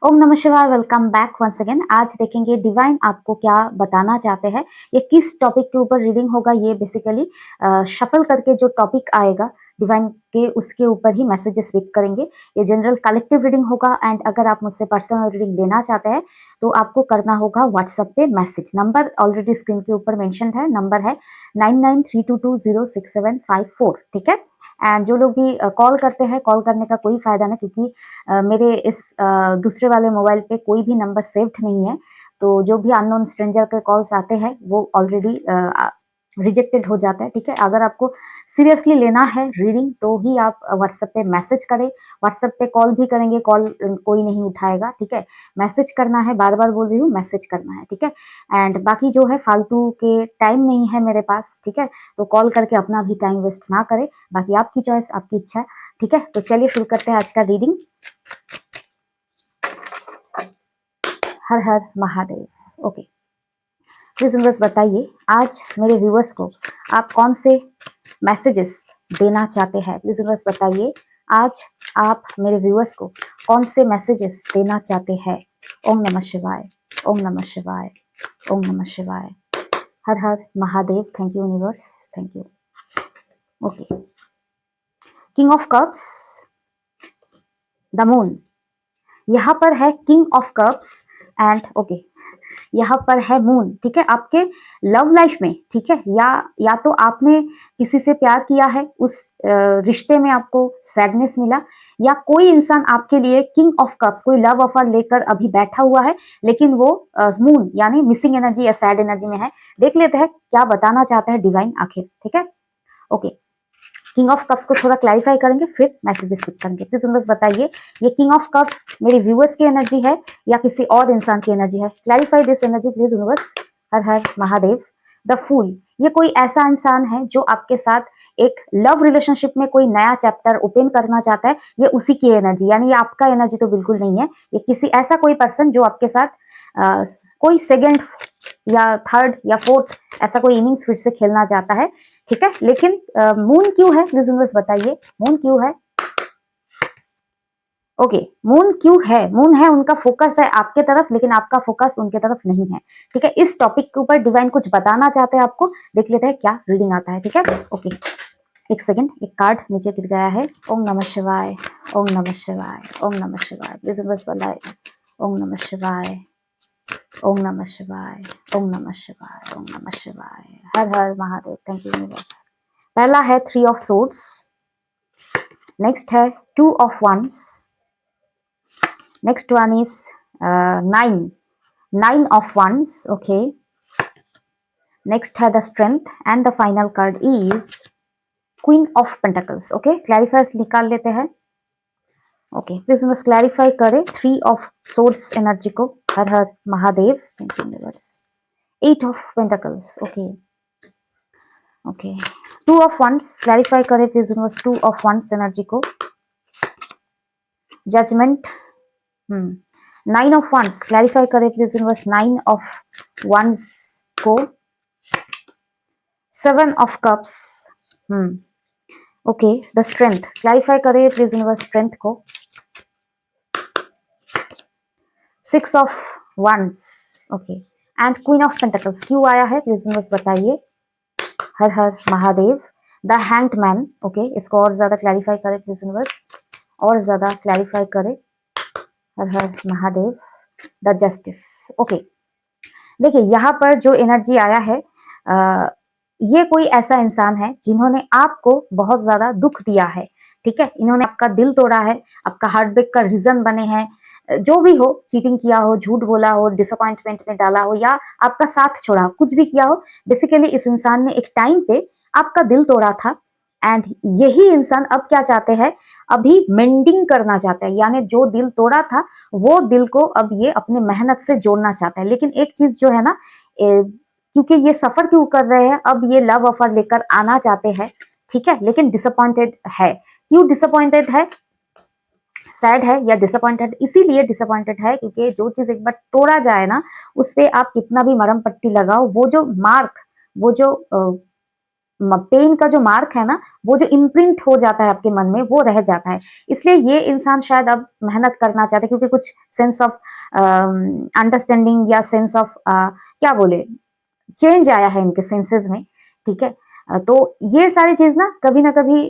ओम नमः शिवाय। Welcome back once again. आज देखेंगे डिवाइन आपको क्या बताना चाहते हैं, ये किस टॉपिक के ऊपर रीडिंग होगा। ये बेसिकली शफल करके जो टॉपिक आएगा डिवाइन के, उसके ऊपर ही मैसेजेस पिक करेंगे। ये जनरल कलेक्टिव रीडिंग होगा। एंड अगर आप मुझसे पर्सनल रीडिंग लेना चाहते हैं तो आपको करना होगा व्हाट्सएप पे मैसेज। नंबर ऑलरेडी स्क्रीन के ऊपर मेंशन है, नंबर है 9932206754। ठीक है। एंड जो लोग भी कॉल करते हैं, कॉल करने का कोई फायदा नहीं, क्योंकि मेरे इस दूसरे वाले मोबाइल पे कोई भी नंबर सेव्ड नहीं है। तो जो भी अननोन स्ट्रेंजर के कॉल्स आते हैं वो ऑलरेडी रिजेक्टेड हो जाता है। ठीक है। अगर आपको सीरियसली लेना है रीडिंग तो ही आप व्हाट्सएप पे मैसेज करें। व्हाट्सएप पे कॉल भी करेंगे, कॉल कोई नहीं उठाएगा। ठीक है। मैसेज करना है, बार बार बोल रही हूँ, मैसेज करना है। ठीक है। एंड बाकी जो है फालतू के टाइम नहीं है मेरे पास। ठीक है। तो कॉल करके अपना भी टाइम वेस्ट ना करें। बाकी आपकी चॉइस, आपकी इच्छा। ठीक है। तो चलिए शुरू करते हैं आज का रीडिंग। हर हर महादेव। ओके, प्लीज यूनिवर्स बताइए आज मेरे व्यूअर्स को आप कौन से मैसेजेस देना चाहते हैं। प्लीज यूनिवर्स बताइए आज आप मेरे व्यूअर्स को कौन से मैसेजेस देना चाहते हैं। ओम नमः शिवाय, ओम नमः शिवाय, ओम नमः शिवाय। हर हर Mahadev. Thank you universe, thank you. Okay, king of cups, the moon. यहाँ पर है king of cups and okay, यहाँ पर है मून। ठीक है। आपके लव लाइफ में, ठीक है, या तो आपने किसी से प्यार किया है, उस रिश्ते में आपको सैडनेस मिला, या कोई इंसान आपके लिए किंग ऑफ कप्स, कोई लव अफेयर लेकर अभी बैठा हुआ है, लेकिन वो मून यानी मिसिंग एनर्जी या सैड एनर्जी में है। देख लेते हैं क्या बताना चाहता है डिवाइन आखिर। ठीक है। ओके, किंग ऑफ कप्स को थोड़ा क्लैरिफाई करेंगे, फिर मैसेजेस पिक करेंगे। प्लीज यूनिवर्स बताइए ये किंग ऑफ कप्स मेरे व्यूअर्स की एनर्जी है या किसी और इंसान की एनर्जी है। Clarify this energy please universe. हर हर महादेव। द फूल, ये कोई ऐसा इंसान है जो आपके साथ एक लव रिलेशनशिप में कोई नया चैप्टर ओपन करना चाहता है। ये उसी की एनर्जी, यानी ये आपका एनर्जी तो बिल्कुल नहीं है। ये किसी ऐसा कोई पर्सन जो आपके साथ कोई सेकेंड या थर्ड या फोर्थ ऐसा कोई इनिंग्स फिर से खेलना चाहता है। ठीक है। लेकिन मून क्यों है, प्लीज यूनिवर्स बताइए मून क्यों है। ओके, मून क्यों है। मून है, उनका फोकस है आपके तरफ, लेकिन आपका फोकस उनके तरफ नहीं है। ठीक है। इस टॉपिक के ऊपर डिवाइन कुछ बताना चाहते हैं आपको। देख लेते हैं क्या रीडिंग आता है। ठीक है। ओके, एक सेकेंड, एक कार्ड नीचे गिर गया है। ओम नमः शिवाय, ओम नमः शिवाय, ओम नमः शिवाय। प्लीज यूनिवर्स बताइए ओम नमः शिवाय, ओम नमः शिवाय, ओम नमः शिवाय, ओम नमः शिवाय। हर हर महादेव। Thank you universe. पहला है थ्री ऑफ सोर्ड्स, नेक्स्ट है two of wands, next one is nine of wands. Okay, next है the strength and the final card is queen of pentacles. Okay, clarifiers निकाल लेते हैं। ओके, प्लीज बस clarify करें three of swords energy को। हर हर Mahadev. Thank you universe. Eight of pentacles. Okay, okay, two of wands clarify करें please universe, two of wands energy को। Judgement. Nine of wands clarify करें please universe, nine of wands को। Seven of cups. Okay, the strength clarify करें please universe, strength को। Six of wands. Okay, and queen of pentacles क्यों आया है please universe बताइए। हर हर Mahadev. The hanged man. Okay, इसको और ज्यादा क्लैरिफाई करें प्लीज यूनिवर्स, और ज्यादा क्लैरिफाई करें। हर हर महादेव। The justice. ओके, देखिए यहाँ पर जो एनर्जी आया है, ये कोई ऐसा इंसान है जिन्होंने आपको बहुत ज्यादा दुख दिया है। ठीक है। इन्होंने आपका दिल तोड़ा है, आपका हार्ट ब्रेक का रीजन बने हैं। जो भी हो, चीटिंग किया हो, झूठ बोला हो, डिसअपॉइंटमेंट में डाला हो, या आपका साथ छोड़ा, कुछ भी किया हो, बेसिकली इस इंसान ने एक टाइम पे आपका दिल तोड़ा था। एंड यही इंसान अब क्या चाहते हैं, अभी मेंडिंग करना चाहता है, यानी जो दिल तोड़ा था वो दिल को अब ये अपने मेहनत से जोड़ना चाहता है। लेकिन एक चीज जो है ना, क्योंकि ये सफर क्यों कर रहे हैं, अब ये लव अफेयर लेकर आना चाहते हैं। ठीक है। लेकिन डिसअपॉइंटेड है। क्यों डिसअपॉइंटेड है, सैड है या डिसअपॉइंटेड, इसीलिए डिसअपॉइंटेड है क्योंकि जो चीज एक बार तोड़ा जाए ना, उस पर आप कितना भी मरम पट्टी लगाओ, वो जो मार्क, वो जो पेन का जो मार्क है ना, वो जो इम्प्रिंट हो जाता है आपके मन में, वो रह जाता है। इसलिए ये इंसान शायद अब मेहनत करना चाहते हैं, क्योंकि कुछ सेंस ऑफ अंडरस्टैंडिंग या सेंस ऑफ क्या बोले, चेंज आया है इनके सेंसेस में, ठीक है। तो ये सारी चीज ना कभी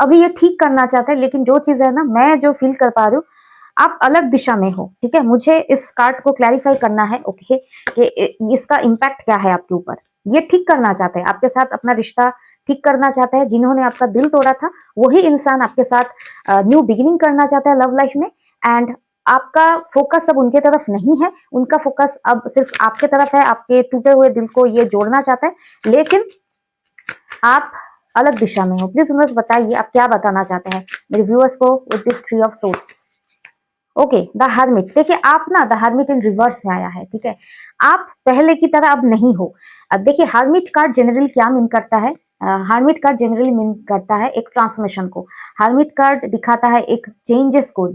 अभी ये ठीक करना चाहता है, लेकिन जो चीज है ना, मैं जो फील कर पा रही हूँ, आप अलग दिशा में हो, ठीक है। मुझे इस कार्ड को क्लैरिफाई करना है, ओके, कि इसका इम्पैक्ट क्या है आपके ऊपर। ये ठीक करना चाहते हैं, आपके साथ अपना रिश्ता ठीक करना चाहते हैं। जिन्होंने आपका दिल तोड़ा था, वही इंसान आपके साथ न्यू बिगिनिंग करना चाहता है लव लाइफ में। एंड आपका फोकस अब उनके तरफ नहीं है, उनका फोकस अब सिर्फ आपके तरफ है। आपके टूटे हुए दिल को ये जोड़ना चाहता है, लेकिन आप अलग दिशा में हो। प्लीज यूनिवर्स बताइए आप क्या बताना चाहते हैं मेरे व्यूअर्स को with this three of swords. Okay, the hermit. देखिए आप ना, द हर्मिट इन रिवर्स में आया है, ठीक है। आप पहले की तरह अब नहीं हो। अब देखिए हर्मिट कार्ड जनरली क्या मीन करता है, हर्मिट कार्ड जनरली मीन करता है एक ट्रांसफॉर्मेशन को। हर्मिट कार्ड दिखाता है एक चेंजेस को,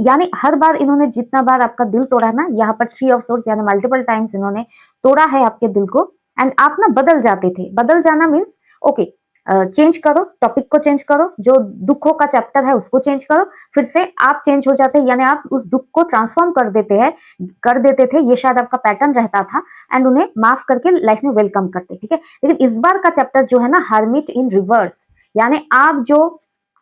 यानी हर बार इन्होंने जितना बार आपका दिल तोड़ा है ना, यहाँ पर थ्री ऑफ सोर्ड्स यानी मल्टीपल टाइम्स इन्होंने तोड़ा है आपके दिल को। एंड आप ना बदल जाते थे। बदल जाना मीन्स ओके, चेंज करो, टॉपिक को चेंज करो, जो दुखों का चैप्टर है उसको चेंज करो, फिर से आप चेंज हो जाते हैं, यानी आप उस दुख को ट्रांसफॉर्म कर देते थे। ये शायद आपका पैटर्न रहता था, एंड उन्हें माफ करके लाइफ में वेलकम करते, ठीक है। लेकिन इस बार का चैप्टर जो है ना, हर्मिट इन रिवर्स, यानी आप जो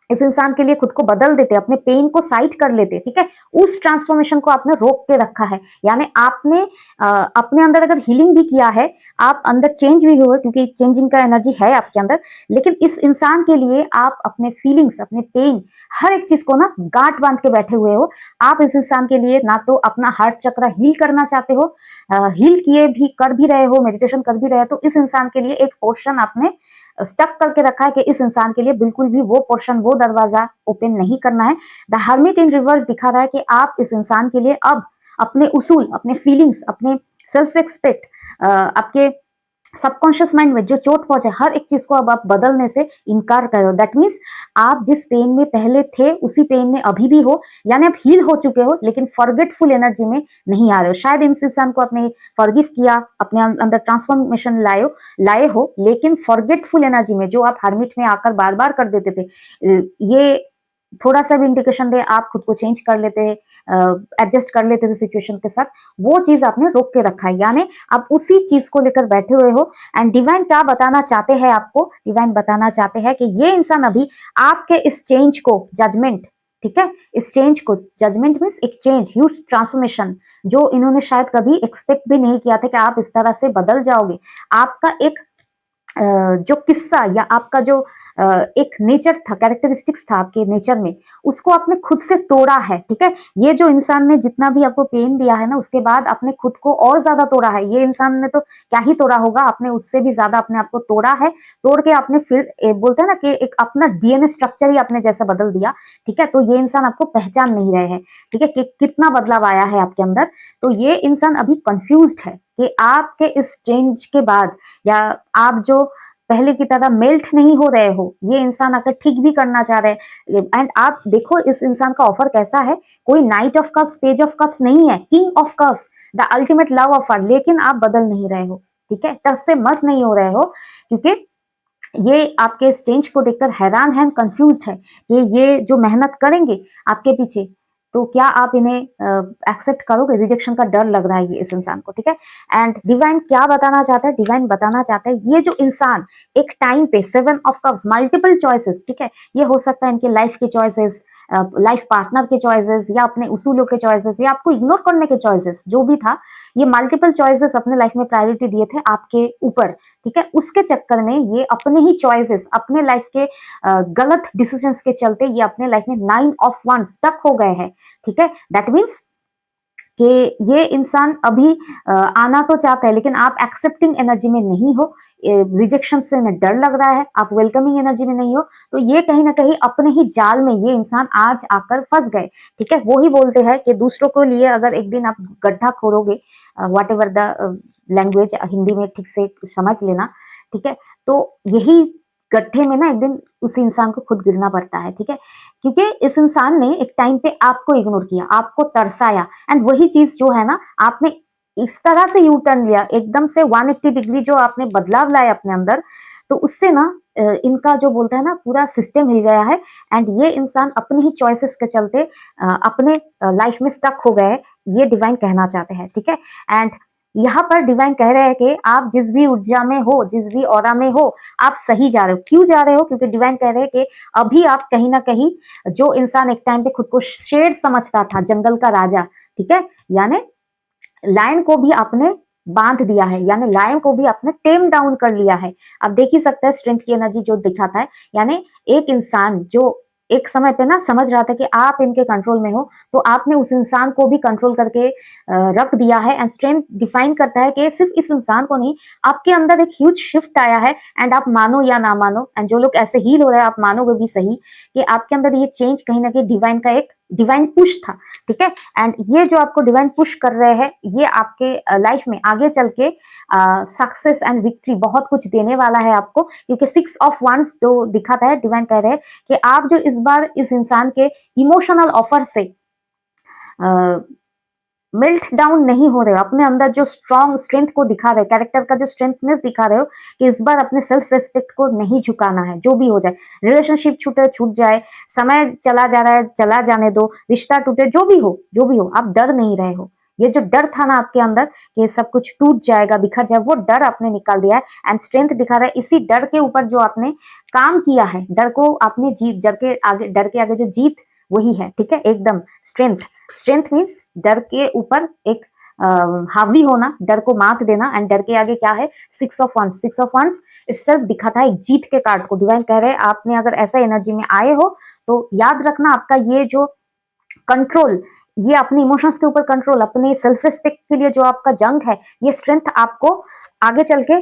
इस इंसान के लिए खुद को बदल देते, अपने पेन को साइड कर लेते, ठीक है। उस ट्रांसफॉर्मेशन को आपने रोक के रखा है, यानी आपने अपने अंदर अगर हीलिंग भी किया है, आप अंदर चेंज भी हुए, क्योंकि चेंजिंग का एनर्जी है आपके अंदर। लेकिन इस इंसान के लिए आप अपने फीलिंग्स, अपने पेन, हर एक चीज को ना गांठ बांध के बैठे हुए हो। आप इस इंसान के लिए ना तो अपना हार्ट चक्र हील करना चाहते हो, हील किए भी कर भी रहे हो, मेडिटेशन कर भी रहे हो, तो इस इंसान के लिए एक पोर्शन आपने स्टक करके रखा है कि इस इंसान के लिए बिल्कुल भी वो पोर्शन, वो दरवाजा ओपन नहीं करना है। द हर्मिट इन रिवर्स दिखा रहा है कि आप इस इंसान के लिए अब अपने उसूल, अपने फीलिंग्स, अपने सेल्फ रिस्पेक्ट, आपके सबकॉन्शियस माइंड में जो चोट पहुंचे, हर एक चीज को अब आप बदलने से इनकार करो। दैट मीन्स आप जिस पेन में पहले थे, उसी पेन में अभी भी हो, यानी आप हील हो चुके हो, लेकिन फॉरगेटफुल एनर्जी में नहीं आ रहे हो। शायद इस इंसान को आपने फॉरगिव किया, अपने अंदर ट्रांसफॉर्मेशन लाए हो, लेकिन फॉरगेटफुल एनर्जी में जो आप हर्मिट में आकर बार बार कर देते थे, ये थोड़ा सा भी इंडिकेशन दे, आप खुद को चेंज कर लेते, एडजस्ट कर लेते थे सिचुएशन के साथ, वो चीज आपने रोक के रखा है, यानी आप उसी चीज को लेकर बैठे हुए हो। एंड डिवाइन क्या बताना चाहते हैं आपको, डिवाइन बताना चाहते हैं कि ये इंसान अभी आपके इस चेंज को जजमेंट, ठीक है, इस चेंज को जजमेंट मीन्स एक चेंज, ह्यूज ट्रांसफॉर्मेशन, जो इन्होंने शायद कभी एक्सपेक्ट भी नहीं किया था कि आप इस तरह से बदल जाओगे। आपका एक जो किस्सा या आपका जो एक नेचर था, कैरेक्टरिस्टिक्स था आपके नेचर में, उसको आपने खुद से तोड़ा है, ठीक है। ये जो इंसान ने जितना भी आपको पेन दिया है ना, उसके बाद आपने खुद को और ज्यादा तोड़ा है। ये इंसान ने तो क्या ही तोड़ा होगा, आपने उससे भी ज्यादा अपने आप को तोड़ा है। तोड़ के आपने फिर बोलते हैं ना कि एक अपना डीएनए स्ट्रक्चर ही आपने जैसा बदल दिया, ठीक है। तो ये इंसान आपको पहचान नहीं रहे हैं, ठीक है, कि कितना बदलाव आया है आपके अंदर। तो ये इंसान अभी कंफ्यूज्ड है कि आपके इस चेंज के बाद, या आप जो पहले की तरह मेल्ट नहीं हो रहे हो, ये इंसान आकर ठीक भी करना चाह रहे हैं। एंड आप देखो इस इंसान का ऑफर कैसा है, कोई night of cups, page of cups नहीं है, king of cups, the ultimate love offer. लेकिन आप बदल नहीं रहे हो, ठीक है, टस से मस नहीं हो रहे हो, क्योंकि ये आपके इस चेंज को देखकर हैरान है, कंफ्यूज्ड है कि ये जो मेहनत करेंगे आपके पीछे, तो क्या आप इन्हें एक्सेप्ट करोगे। रिजेक्शन का डर लग रहा है ये इस इंसान को, ठीक है। एंड डिवाइन क्या बताना चाहता है, डिवाइन बताना चाहता है ये जो इंसान एक टाइम पे, seven of cups, multiple choices, ठीक है, ये हो सकता है इनके लाइफ के चॉइसेस, लाइफ पार्टनर के चॉइसेस, या अपने उसूलों के चॉइसेस, या आपको इग्नोर करने के चॉइसेस, जो भी था, ये मल्टीपल चॉइसेस अपने लाइफ में प्रायोरिटी दिए थे आपके ऊपर, ठीक है। उसके चक्कर में ये अपने ही चॉइसेस, अपने लाइफ के गलत डिसीजंस के चलते ये अपने लाइफ में 9 ऑफ wands स्टक हो गए हैं, ठीक है। दैट मीन्स कि ये इंसान अभी आना तो चाहता है, लेकिन आप एक्सेप्टिंग एनर्जी में नहीं हो, रिजेक्शन से इन्हें डर लग रहा है, आप वेलकमिंग एनर्जी में नहीं हो। तो ये कहीं ना कहीं अपने ही जाल में ये इंसान आज आकर फंस गए, ठीक है। वो ही बोलते हैं कि दूसरों को लिए अगर एक दिन आप गड्ढा खोदोगे, whatever the language, Hindi में ठीक से समझ लेना, ठीक है। तो यही गड्ढे में ना एक दिन उस इंसान को खुद गिरना पड़ता है, ठीक है, क्योंकि इस इंसान ने एक टाइम पे आपको इग्नोर किया, आपको तरसाया, एंड वही चीज जो है ना, आपने इस तरह से यू टर्न लिया, एकदम से 180 डिग्री जो आपने बदलाव लाया अपने अंदर, तो उससे ना इनका जो बोलता है ना पूरा सिस्टम हिल गया है। एंड ये इंसान अपनी ही चॉइसेस के चलते अपने लाइफ में स्टक हो गए, ये डिवाइन कहना चाहते हैं, ठीक है। एंड यहाँ पर डिवाइन कह रहे हैं कि आप जिस भी ऊर्जा में हो, जिस भी ऑरा में हो, आप सही जा रहे हो। क्यों जा रहे हो? क्योंकि डिवाइन कह रहे हैं कि अभी आप कहीं ना कहीं, जो इंसान एक टाइम पे खुद को शेर समझता था, जंगल का राजा, ठीक है, यानी लायन को भी आपने बांध दिया है, यानी लायन को भी आपने टेम डाउन कर लिया है। आप देख ही सकते हैं स्ट्रेंथ की एनर्जी जो दिखाता है, यानी एक इंसान जो एक समय पे ना समझ रहा था कि आप इनके कंट्रोल में हो, तो आपने उस इंसान को भी कंट्रोल करके रख दिया है। एंड स्ट्रेंथ डिफाइन करता है कि सिर्फ इस इंसान को नहीं, आपके अंदर एक ह्यूज शिफ्ट आया है। एंड आप मानो या ना मानो, एंड जो लोग ऐसे हील हो रहे हैं, आप मानोगे भी सही कि आपके अंदर ये चेंज कहीं ना कहीं डिवाइन का एक डिवाइन पुश था, ठीक है। एंड ये जो आपको डिवाइन पुश कर रहे हैं, ये आपके लाइफ में आगे चल के सक्सेस एंड विक्ट्री बहुत कुछ देने वाला है आपको, क्योंकि 6 ऑफ वंस जो दिखाता है, डिवाइन कह रहे हैं कि आप जो इस बार इस इंसान के इमोशनल ऑफर से मेल्ट डाउन नहीं हो रहे हो, अपने अंदर जो स्ट्रॉन्ग स्ट्रेंथ को दिखा रहे हो, कैरेक्टर का जो स्ट्रेंथनेस दिखा रहे हो, कि इस बार अपने सेल्फ रेस्पेक्ट को नहीं झुकाना है, जो भी हो जाए, रिलेशनशिप छूटे छूट जाए, समय चला जा रहा है चला जाने दो, रिश्ता टूटे, जो भी हो जो भी हो, आप डर नहीं रहे हो। ये जो डर था ना आपके अंदर कि सब कुछ टूट जाएगा, बिखर जाए, वो डर आपने निकाल दिया है। एंड स्ट्रेंथ दिखा रहा है, इसी डर के ऊपर जो आपने काम किया है, डर को आपने जीत, डर के आगे जो जीत वही है, ठीक है, एकदम स्ट्रेंथ। स्ट्रेंथ मीन्स डर के ऊपर एक हावी होना, डर को मात देना। एंड डर के आगे क्या है? 6 of wands. 6 of wands itself दिखाता है एक जीत के कार्ड को। डिवाइन कह रहे हैं आपने अगर ऐसा एनर्जी में आए हो तो याद रखना, आपका ये जो कंट्रोल, ये अपने इमोशंस के ऊपर कंट्रोल, अपने सेल्फ रिस्पेक्ट के लिए जो आपका जंग है, ये स्ट्रेंथ आपको आगे चल के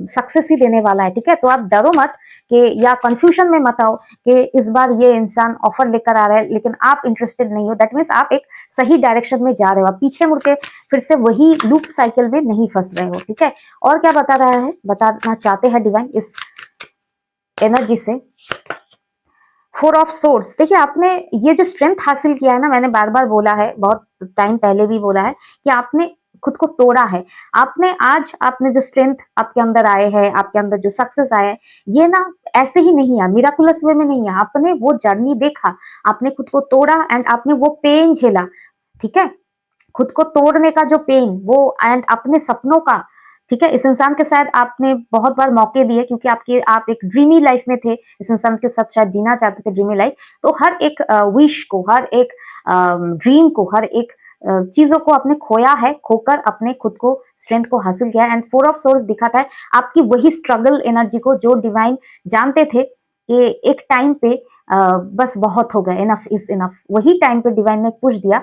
सक्सेस ही देने वाला है, ठीक है। तो आप डरो मत कि, या कंफ्यूजन में मत आओ कि इस बार ये इंसान ऑफर लेकर आ रहा है लेकिन आप इंटरेस्टेड नहीं हो। दैट मीन्स आप एक सही डायरेक्शन में जा रहे हो, आप पीछे मुड़ के फिर से वही लूप साइकिल में नहीं फंस रहे हो, ठीक है। और क्या बता रहा है, बताना चाहते हैं डिवाइन इस एनर्जी से? 4 ऑफ सोर्स। देखिए, आपने ये जो स्ट्रेंथ हासिल किया है ना, मैंने बार बार बोला है, बहुत टाइम पहले भी बोला है कि आपने खुद को तोड़ा है। आपने आज आपने जो स्ट्रेंथ आपके अंदर आए हैं, आपके अंदर जो सक्सेस आया है, ये ना ऐसे ही नहीं है, मिराकुलस वे में नहीं है। आपने वो जर्नी देखा, आपने खुद को तोड़ा एंड आपने वो पेन झेला, ठीक है। खुद को तोड़ने का जो पेन वो, एंड अपने सपनों का, ठीक है। इस इंसान के साथ आपने बहुत बार मौके दिए, क्योंकि आप एक ड्रीमी लाइफ में थे, इस इंसान के साथ शायद जीना चाहते थे ड्रीमी लाइफ। तो हर एक विश को, हर एक ड्रीम को, हर एक चीजों को आपने खोया है, खोकर अपने खुद को स्ट्रेंथ को हासिल किया है। एंड 4 ऑफ सोर्स दिखाता है आपकी वही स्ट्रगल एनर्जी को, जो डिवाइन जानते थे कि एक टाइम पे बस बहुत हो गया, इनफ इज इनफ। वही टाइम पे डिवाइन ने पुश दिया।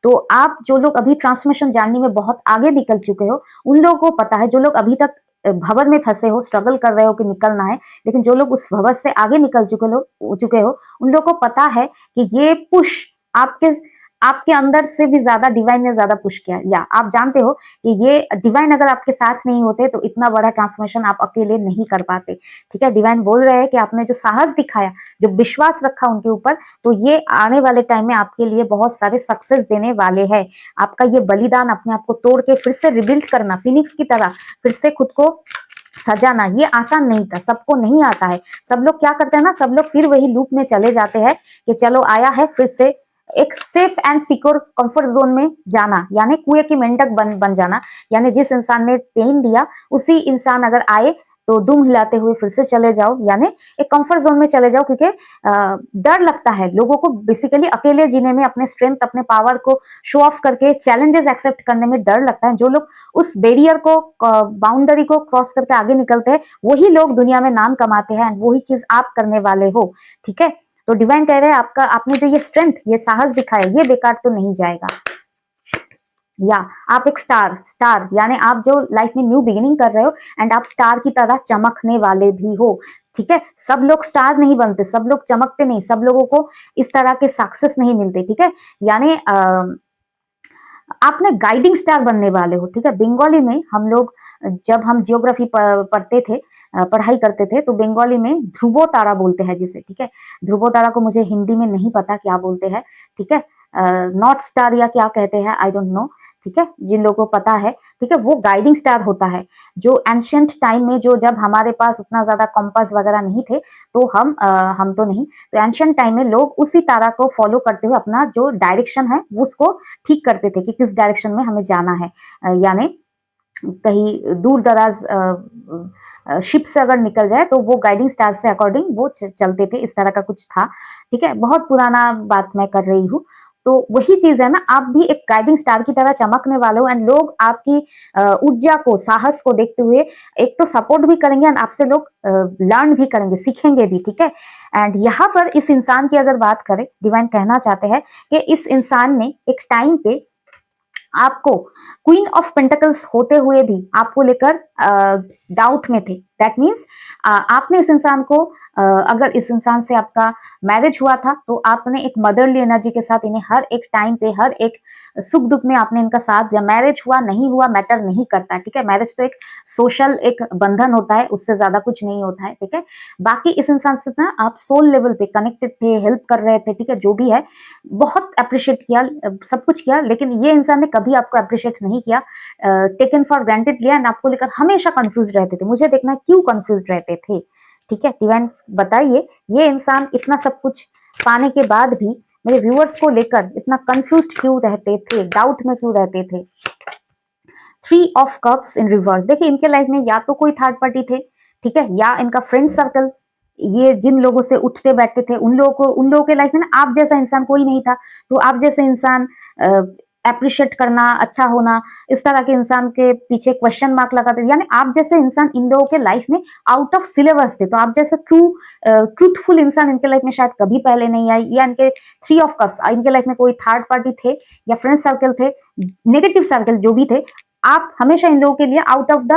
तो आप जो लोग अभी ट्रांसफॉर्मेशन जानने में बहुत आगे निकल चुके हो, उन लोगों को पता है, जो लोग अभी तक भंवर में फंसे हो, स्ट्रगल कर रहे हो कि निकलना है, लेकिन जो लोग उस भंवर से आगे निकल चुके हो, उन लोगों को पता है कि ये पुश आपके आपके अंदर से भी ज्यादा डिवाइन ने ज्यादा पुश किया। या आप जानते हो कि ये डिवाइन अगर आपके साथ नहीं होते तो इतना बड़ा ट्रांसफॉर्मेशन आप अकेले नहीं कर पाते, ठीक है। डिवाइन बोल रहे हैं कि आपने जो साहस दिखाया, जो विश्वास रखा उनके ऊपर, तो ये आने वाले टाइम में आपके लिए बहुत सारे सक्सेस देने वाले हैं। आपका ये बलिदान, अपने आप को तोड़ के फिर से रिबिल्ड करना, फिनिक्स की तरह फिर से खुद को सजाना, ये आसान नहीं था, सबको नहीं आता है। सब लोग क्या करते हैं ना, सब लोग फिर वही लूप में चले जाते हैं कि चलो आया है, फिर से एक safe and secure comfort zone में जाना, यानी कुएं की मेंढक बन जाना। यानी जिस इंसान ने पेन दिया, उसी इंसान अगर आए तो दुम हिलाते हुए फिर से चले जाओ, यानी एक कंफर्ट जोन में चले जाओ। क्योंकि डर लगता है लोगों को बेसिकली अकेले जीने में, अपने स्ट्रेंथ, अपने पावर को शो ऑफ करके चैलेंजेस एक्सेप्ट करने में डर लगता है। जो लोग उस बैरियर को, बाउंड्री को क्रॉस करके आगे निकलते हैं, वही लोग दुनिया में नाम कमाते हैं। वही चीज आप करने वाले हो, ठीक है। तो डिवाइन कह रहे हैं आपने जो ये स्ट्रेंथ, ये साहस दिखाया, ये बेकार तो नहीं जाएगा। या आप एक स्टार यानी आप जो लाइफ में न्यू बिगिनिंग कर रहे हो, एंड आप स्टार की तरह चमकने वाले भी हो, ठीक है। सब लोग स्टार नहीं बनते, सब लोग चमकते नहीं, सब लोगों को इस तरह के सक्सेस नहीं मिलते, ठीक है। यानी आपने गाइडिंग स्टार बनने वाले हो, ठीक है। बंगाली में हम लोग, जब हम जियोग्राफी पढ़ते थे, पढ़ाई करते थे, तो बंगाली में ध्रुवो तारा बोलते हैं जिसे, ठीक है। ध्रुवो तारा को मुझे हिंदी में नहीं पता क्या बोलते हैं, ठीक है, नॉर्थ स्टार या क्या कहते हैं, आई डोंट नो, ठीक है, जिन लोगों को पता है, ठीक है, वो गाइडिंग स्टार होता है। जो एंशियंट टाइम में, जो जब हमारे पास उतना ज्यादा कंपास वगैरह नहीं थे, तो हम तो नहीं, तो एंशियंट टाइम में लोग उसी तारा को फॉलो करते हुए अपना जो डायरेक्शन है उसको ठीक करते थे कि किस डायरेक्शन में हमें जाना है। यानी कहीं दूर दराज शिप से अगर निकल जाए तो वो गाइडिंग स्टार से अकॉर्डिंग वो चलते थे, इस तरह का कुछ था। ठीक है, बहुत पुराना बात मैं कर रही हूँ। तो वही चीज है ना, आप भी एक गाइडिंग स्टार की तरह चमकने वाले हो, एंड लोग आपकी ऊर्जा को, साहस को देखते हुए एक तो सपोर्ट भी करेंगे, एंड आपसे लोग लर्न भी करेंगे, सीखेंगे भी। ठीक है, एंड यहाँ पर इस इंसान की अगर बात करें, डिवाइन कहना चाहते हैं कि इस इंसान ने एक टाइम पे आपको क्वीन ऑफ पेंटिकल्स होते हुए भी आपको लेकर डाउट में थे। दैट मीन्स आपने इस इंसान को अगर इस इंसान से आपका मैरिज हुआ था तो आपने एक मदरली एनर्जी के साथ इन्हें हर एक टाइम पे, हर एक सुख दुख में आपने इनका साथ दिया। मैरिज हुआ नहीं हुआ मैटर नहीं करता। ठीक है, मैरिज तो एक सोशल एक बंधन होता है, उससे ज्यादा कुछ नहीं होता है। ठीक है, बाकी इस इंसान से ना आप सोल लेवल पे कनेक्टेड थे, हेल्प कर रहे थे। ठीक है, जो भी है बहुत अप्रिशिएट किया, सब कुछ किया, लेकिन ये इंसान ने कभी आपको अप्रिशिएट नहीं किया, टेकन फॉर ग्रांटेड लिया, एंड आपको लेकर हमेशा कंफ्यूज रहते थे। मुझे देखना क्यों कंफ्यूज रहते थे। ठीक है, डिवाइन बताइए ये इंसान इतना सब कुछ पाने के बाद भी मेरे व्यूअर्स को लेकर इतना कंफ्यूज क्यों रहते थे, डाउट में क्यों रहते थे। 3 ऑफ कप्स इन रिवर्स। देखिए इनके लाइफ में या तो कोई थर्ड पार्टी थे, ठीक है, या इनका फ्रेंड सर्कल, ये जिन लोगों से उठते बैठते थे उन लोगों के लाइफ में ना आप जैसा इंसान कोई नहीं था। तो आप जैसे इंसान अप्रिशिएट करना, अच्छा होना, इस तरह के इंसान के पीछे क्वेश्चन मार्क लगाते, यानी आप जैसे इंसान इन लोगों के लाइफ में आउट ऑफ सिलेबस थे। तो आप जैसे ट्रूथफुल इंसान इनके लाइफ में शायद कभी पहले नहीं आई। या इनके 3 ऑफ कप्स, इनके लाइफ में कोई थर्ड पार्टी थे या फ्रेंड सर्कल थे, नेगेटिव सर्कल जो भी थे। आप हमेशा इन लोगों के लिए आउट ऑफ द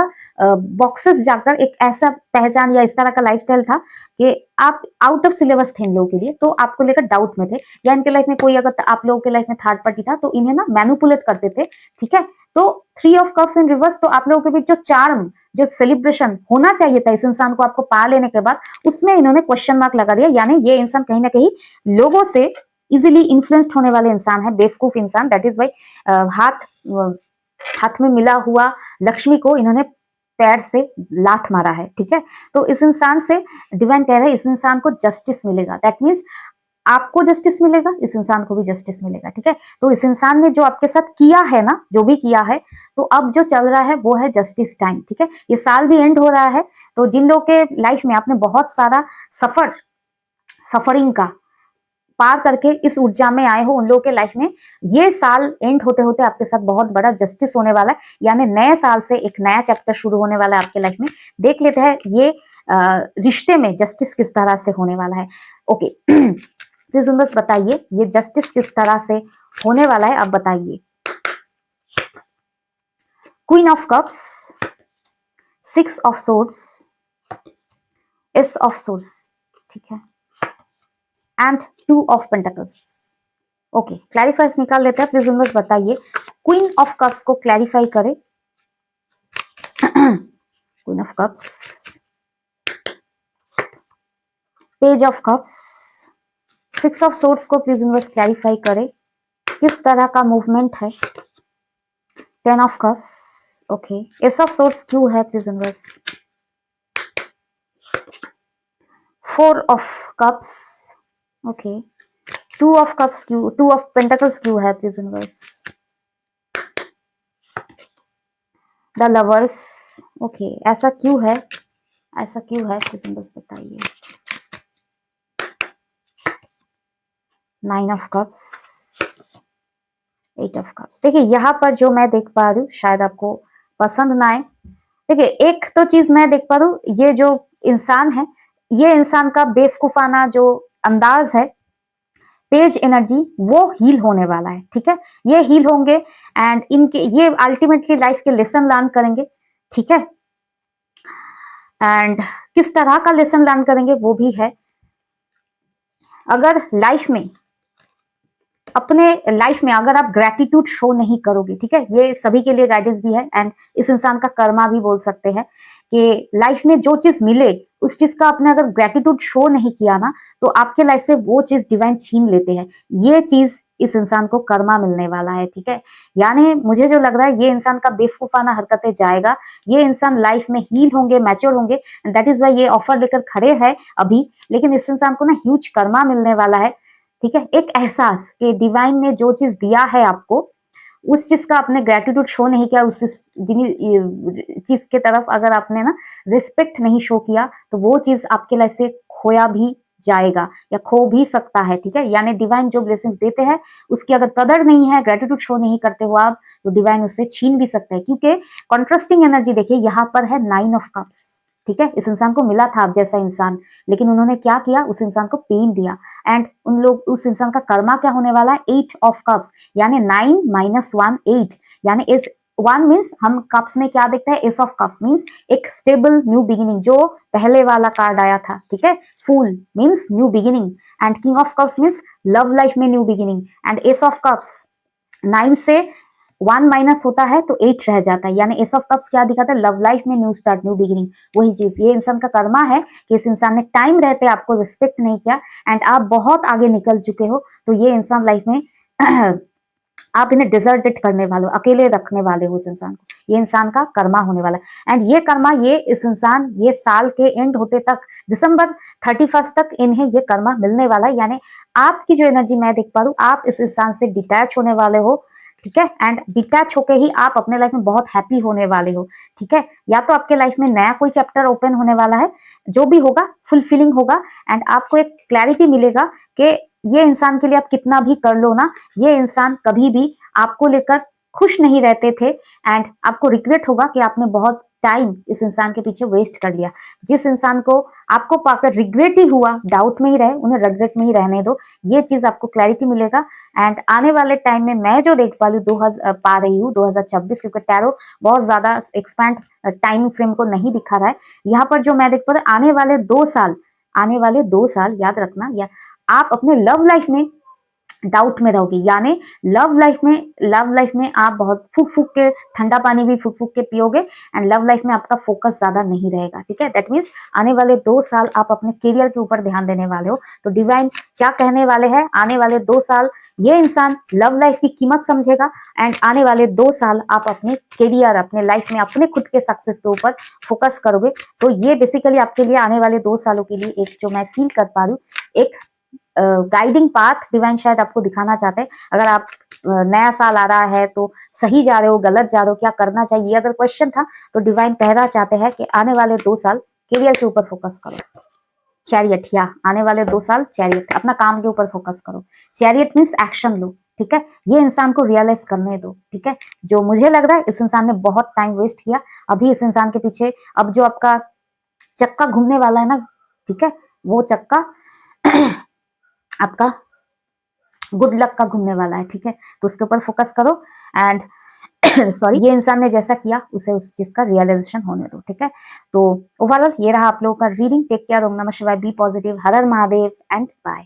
बॉक्सेस जाकर एक ऐसा पहचान या इस तरह का लाइफस्टाइल था कि आप आउट ऑफ सिलेबस थे इन लोगों के लिए, तो आपको लेकर डाउट में थे। या इनके लाइफ में कोई अगर आप लोगों के लाइफ में थर्ड पार्टी था तो इन्हें ना मैनिपुलेट करते थे। ठीक है, तो 3 ऑफ कप्स इन रिवर्स, तो आप लोगों के बीच जो चार्म, जो सेलिब्रेशन होना चाहिए था इस इंसान को आपको पा लेने के बाद, उसमें इन्होंने क्वेश्चन मार्क लगा दिया। यानी ये इंसान कहीं ना कहीं लोगों से इजिली इन्फ्लुएंस्ड होने वाले इंसान है, बेवकूफ इंसान। दैट इज वाई हाथ में मिला हुआ लक्ष्मी को इन्होंने पैर से लात मारा है। ठीक है, तो इस इंसान से डिवाइन कह रहे हैं इस इंसान को जस्टिस मिलेगा। दैट मीन्स आपको जस्टिस मिलेगा, इस इंसान को भी जस्टिस मिलेगा। ठीक है, तो इस इंसान ने जो आपके साथ किया है ना, जो भी किया है, तो अब जो चल रहा है वो है जस्टिस टाइम। ठीक है, ये साल भी एंड हो रहा है, तो जिन लोगों के लाइफ में आपने बहुत सारा सफरिंग का पार करके इस ऊर्जा में आए हो, उन लोगों के लाइफ में ये साल एंड होते होते आपके साथ बहुत बड़ा जस्टिस होने वाला है। यानी नए साल से एक नया चैप्टर शुरू होने वाला है आपके लाइफ में। देख लेते हैं ये रिश्ते में जस्टिस किस तरह से होने वाला है। ओके प्लीज बस बताइए ये जस्टिस किस तरह से होने वाला है, आप बताइए। Queen of cups, 6 of swords, S of swords, ठीक है, and 2 of pentacles. Okay, clarifies निकाल लेते हैं। प्लीज बस बताइए क्वीन ऑफ कप्स को क्लैरिफाई करें। Queen of cups, page of cups, 6 of swords को प्लीज बस क्लैरिफाई करें किस तरह का मूवमेंट है। 10 of cups, okay, S of swords क्यों है प्लीज बस। 4 of cups, okay, 2 of cups क्यों, 2 ऑफ पेंटिकल्स क्यों है please universe. The lovers, okay, ऐसा क्यों है, ऐसा क्यों है प्लीज यूनिवर्स बताइए। 9 ऑफ कप्स, 8 ऑफ कप्स। देखिए यहाँ पर जो मैं देख पा रही हूँ शायद आपको पसंद ना आए। देखिए एक तो चीज मैं देख पा रही हूँ, ये जो इंसान है, ये इंसान का बेवकूफाना जो अंदाज है, पेज एनर्जी, वो हील होने वाला है। ठीक है, ये हील होंगे एंड इनके ये अल्टीमेटली लाइफ के लेसन लर्न करेंगे। ठीक है, एंड किस तरह का लेसन लर्न करेंगे वो भी है। अगर लाइफ में, अपने लाइफ में अगर आप ग्रेटिट्यूड शो नहीं करोगे, ठीक है, ये सभी के लिए गाइडेंस भी है एंड इस इंसान का कर्मा भी बोल सकते हैं कि लाइफ में जो चीज मिले उस चीज का आपने अगर ग्रेटिट्यूड शो नहीं किया ना, तो आपके लाइफ से वो चीज डिवाइन छीन लेते हैं। ये चीज इस इंसान को कर्मा मिलने वाला है, ठीक है। यानी मुझे जो लग रहा है ये इंसान का बेवकूफाना हरकतें जाएगा, ये इंसान लाइफ में हील होंगे, मैच्योर होंगे, दैट इज वाई ये ऑफर लेकर खड़े हैं अभी। लेकिन इस इंसान को ना ह्यूज कर्मा मिलने वाला है, ठीक है। एक एहसास कि डिवाइन ने जो चीज दिया है आपको, उस चीज का आपने ग्रेटिट्यूड शो नहीं किया, उस चीज के तरफ अगर आपने ना रिस्पेक्ट नहीं शो किया, तो वो चीज आपके लाइफ से खोया भी जाएगा या खो भी सकता है, ठीक है। यानी डिवाइन जो ब्लेसिंग्स देते हैं उसकी अगर कदर नहीं है, ग्रेटिट्यूड शो नहीं करते हो आप, तो डिवाइन उससे छीन भी सकता है। क्योंकि कॉन्ट्रास्टिंग एनर्जी देखिए यहाँ पर है 9 ऑफ कप्स, ठीक है। इस इंसान को मिला था आप जैसा इंसान, लेकिन उन्होंने क्या किया, उस इंसान को पेन दिया। एंड उन लोग, उस इंसान का कर्मा क्या होने वाला है, 8 ऑफ कप्स, यानी 9 माइनस 1 8, यानी इस 1 मीन्स हम कप्स में क्या देखते हैं, एस ऑफ कप्स मीन्स एक स्टेबल न्यू बिगिनिंग, जो पहले वाला कार्ड आया था, ठीक है। Fool means new beginning, and king of cups means love life में new beginning, and ace of cups 9 से 1 माइनस होता है तो 8 रह जाता है, यानी एस ऑफ कप्स क्या दिखाता है, लव लाइफ में न्यू स्टार्ट, न्यू बिगिनिंग। वही चीज ये इंसान का कर्मा है कि इस इंसान ने टाइम रहते आपको रिस्पेक्ट नहीं किया, एंड आप बहुत आगे निकल चुके हो, तो ये इंसान लाइफ में आप इन्हें डिजर्टेड करने वाले हो, अकेले रखने वाले हो इस इंसान को, ये इंसान का कर्मा होने वाला है। एंड ये कर्मा, ये इस इंसान, ये साल के एंड होते तक, दिसंबर 31 तक इन्हें ये कर्मा मिलने वाला है। यानी आपकी जो एनर्जी मैं देख पा रही हूँ, आप इस इंसान से डिटैच होने वाले हो, ठीक है। एंड डिटैच होके ही आप अपने लाइफ में बहुत हैप्पी होने वाले हो, ठीक है। या तो आपके लाइफ में नया कोई चैप्टर ओपन होने वाला है, जो भी होगा फुलफिलिंग होगा, एंड आपको एक क्लैरिटी मिलेगा कि ये इंसान के लिए आप कितना भी कर लो ना, ये इंसान कभी भी आपको लेकर खुश नहीं रहते थे, एंड आपको रिग्रेट होगा कि आपने बहुत टाइम इस इंसान के पीछे वेस्ट कर लिया। जिस इंसान को आपको पाकर रिग्रेट ही हुआ, डाउट में ही रहे, उन्हें रिग्रेट में ही रहने दो, ये चीज आपको क्लैरिटी मिलेगा। एंड आने वाले टाइम में मैं जो देख पा रही हूँ 2026, क्योंकि टैरो बहुत ज्यादा एक्सपैंड टाइम फ्रेम को नहीं दिखा रहा है, यहाँ पर जो मैं देख पा रही हूँ, आने वाले 2 साल याद रखना, या आप अपने लव लाइफ में डाउट में रहोगे, यानी लव लाइफ में आप बहुत फूक फूक के, ठंडा पानी भी फूक फूक के पियोगे, एंड लव लाइफ में आपका फोकस ज्यादा नहीं रहेगा, ठीक है। दैट मीन्स आने वाले 2 साल आप अपने करियर के ऊपर ध्यान देने वाले हो। तो डिवाइन क्या कहने वाले हैं, आने वाले 2 साल ये इंसान लव लाइफ की कीमत समझेगा, एंड आने वाले 2 साल आप अपने करियर, अपने लाइफ में अपने खुद के सक्सेस के ऊपर फोकस करोगे। तो ये बेसिकली आपके लिए आने वाले 2 सालों के लिए एक जो मैं फील कर पा रही हूँ, एक गाइडिंग पाथ डिवाइन शायद आपको दिखाना चाहते हैं। अगर आप नया साल आ रहा है तो सही जा रहे हो, गलत जा रहे हो, क्या करना चाहिए, ये अगर क्वेश्चन था, तो डिवाइन कहना चाहते हैं कि आने वाले 2 साल करियर के ऊपर फोकस करो। चैरियट, या आने वाले 2 साल चैरियट, अपना काम के ऊपर फोकस करो। चैरियट मीन्स एक्शन लो, ठीक है। ये इंसान को रियलाइज करने दो, ठीक है। जो मुझे लग रहा है इस इंसान ने बहुत टाइम वेस्ट किया, अभी इस इंसान के पीछे अब जो आपका चक्का घूमने वाला है ना, ठीक है, वो चक्का आपका गुड लक का घूमने वाला है, ठीक है। तो उसके ऊपर फोकस करो, एंड सॉरी, ये इंसान ने जैसा किया उसे उस चीज का रियलाइजेशन होने दो, ठीक है। तो ओवरऑल ये रहा आप लोगों का रीडिंग। टेक केयर, ओम नमः शिवाय, बी पॉजिटिव, हर हर महादेव, एंड बाय।